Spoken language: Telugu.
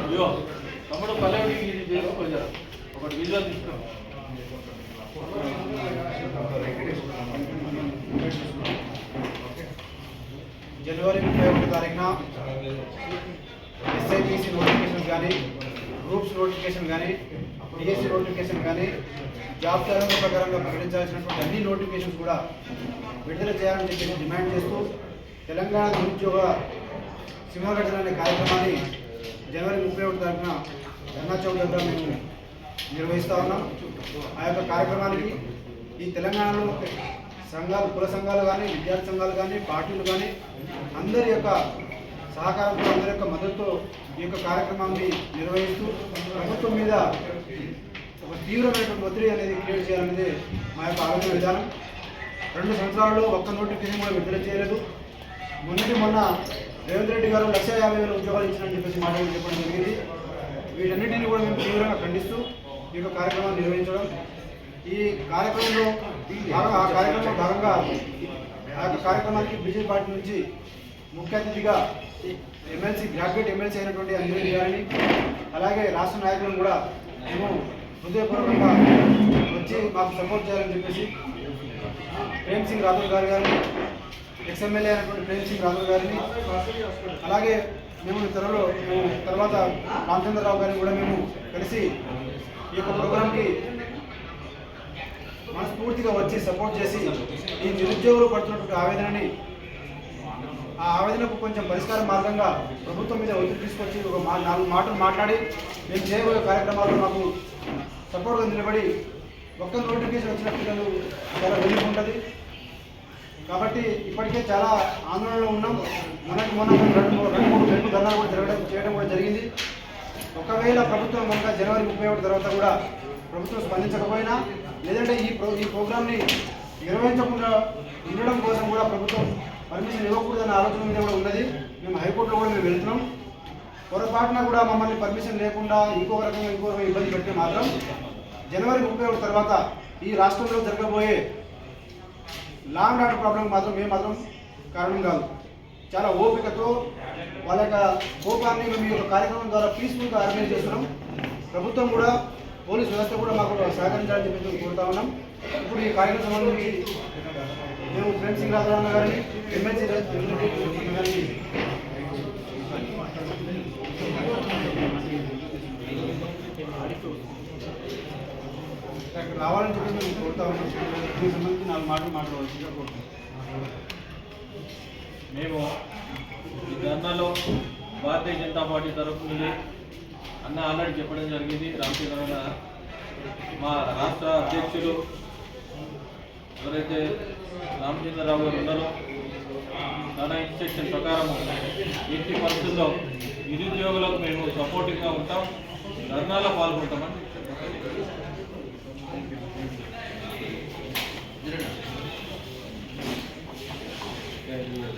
అయ్యో తమ్ముడు పల్లెకి ఇది చేసుకోజా ఒకటి విజువల్ తీసుకున్నాం. జనవరి 31 తారీఖున SIPC నోటిఫికేషన్ కానీ, గ్రూప్స్ నోటిఫికేషన్ కానీ, PSC నోటిఫికేషన్ కానీ, జాబ్ క్యాలెండర్ ప్రకారంగా ప్రకటించాల్సినటువంటి అన్ని నోటిఫికేషన్స్ కూడా విడుదల చేయాలని చెప్పి డిమాండ్ చేస్తూ తెలంగాణ నిరుద్యోగ సింహగర్జన అనే కార్యక్రమాన్ని జనవరి 31 తారీఖున ధర్నా చౌక్ దగ్గర మేము నిర్వహిస్తూ ఉన్నాం. ఆ యొక్క కార్యక్రమానికి ఈ తెలంగాణలో సంఘాలు, కుల సంఘాలు కానీ, విద్యార్థి సంఘాలు కానీ, పార్టీలు కానీ అందరి యొక్క సహకారంతో, అందరి యొక్క మద్దతుతో ఈ యొక్క కార్యక్రమాన్ని నిర్వహిస్తూ ప్రభుత్వం మీద ఒక తీవ్రమైనటువంటి ఒత్తిడి అనేది క్రియేట్ చేయాలనేది మా యొక్క ఆలోచన విధానం. 2 సంవత్సరాల్లో ఒక్క నోటిఫికేషన్ కూడా విడుదల చేయలేదు. మొన్న రేవంత్ రెడ్డి గారు 1,50,000 ఉద్యోగాలు ఇచ్చినని చెప్పేసి మాట్లాడి చెప్పడం జరిగింది. వీటన్నిటిని కూడా మేము తీవ్రంగా ఖండిస్తూ ఈ యొక్క కార్యక్రమాన్ని నిర్వహించడం, ఈ కార్యక్రమంలో భాగంగా ఆ యొక్క కార్యక్రమానికి బీజేపీ పార్టీ నుంచి ముఖ్య అతిథిగా గ్రాడ్యుయేట్ ఎమ్మెల్సీ అయినటువంటి అంజలి గారిని, అలాగే రాష్ట్ర నాయకులను కూడా మేము హృదయపూర్వకంగా వచ్చి మాకు సపోర్ట్ చేయాలని చెప్పేసి ప్రేమ్ సింగ్ రాథోడ్ గారిని, ఎక్స్ఎమ్మెల్యే అయినటువంటి ప్రేమ్ సింగ్ రాథోడ్ గారిని, అలాగే మేము తర్వాత రామచంద్రరావు గారిని కూడా మేము కలిసి ఈ యొక్క ప్రోగ్రాంకి మనస్ఫూర్తిగా వచ్చి సపోర్ట్ చేసి ఈ నిరుద్యోగులు పడుతున్నటువంటి ఆవేదనని, ఆ ఆవేదనకు కొంచెం పరిష్కార మార్గంగా ప్రభుత్వం మీద ఒత్తిడి తీసుకొచ్చి ఒక 4 మాటలు మాట్లాడి మేము చేయబోయే కార్యక్రమాల్లో మాకు సపోర్ట్గా నిలబడి ఒక్క నోటిఫికేషన్ వచ్చిన పిల్లలు చాలా వెలిగి ఉంటుంది. కాబట్టి ఇప్పటికే చాలా ఆందోళనలో ఉన్నాం. మొన్న 2-3 ధర్నాలు కూడా చేయడం కూడా జరిగింది. ఒకవేళ ప్రభుత్వం కనుక జనవరి 31 తర్వాత కూడా ప్రభుత్వం స్పందించకపోయినా, లేదంటే ఈ ప్రోగ్రామ్ని నిర్వహించకుండా ఉండడం కోసం కూడా ప్రభుత్వం పర్మిషన్ ఇవ్వకూడదన్న ఆలోచన మీద కూడా ఉన్నది. మేము హైకోర్టులో కూడా మేము వెళ్తున్నాం. పొరపాటున కూడా మమ్మల్ని పర్మిషన్ లేకుండా ఇంకో రకంగా ఇబ్బంది పెడితే మాత్రం జనవరి 31 తర్వాత ఈ రాష్ట్రంలో జరగబోయే లా అండ్ ఆర్డర్ ప్రాబ్లం మాత్రం మేము మాత్రం కారణం కాదు. చాలా ఓపికతో వాళ్ళ యొక్క కోపాన్ని మేము ఈ యొక్క కార్యక్రమం ద్వారా పీస్ఫుల్గా ఆర్గనైజ్ చేస్తున్నాం. ప్రభుత్వం కూడా, పోలీస్ వ్యవస్థ కూడా మాకు సహకరించాలని చెప్పి కోరుతా ఉన్నాం. ఇప్పుడు ఈ కార్యక్రమం సంబంధించి మేము ప్రేమ్ సింగ్ రాథోడ్ గారిని, ఎమ్మెల్సీ గారిని రావాలని చెప్పి మేము కోరుతా ఉన్నాం. దీనికి సంబంధించి 4 మాటలు మాట్లాడవలసిందిగా కోరుతున్నాం. మేము ఈ ధర్నాలో భారతీయ జనతా పార్టీ తరఫు నుండి అన్న ఆల్రెడీ చెప్పడం జరిగింది. రామచంద్రరావు మా రాష్ట్ర అధ్యక్షులు ఎవరైతే రామచంద్రరావు గారు ఉన్నారో తన ఇన్స్ట్రక్షన్ ప్రకారం ఎట్టి పరిస్థితుల్లో నిరుద్యోగులకు మేము సపోర్టివ్గా ఉంటాం, ధర్నాలో పాల్గొంటామని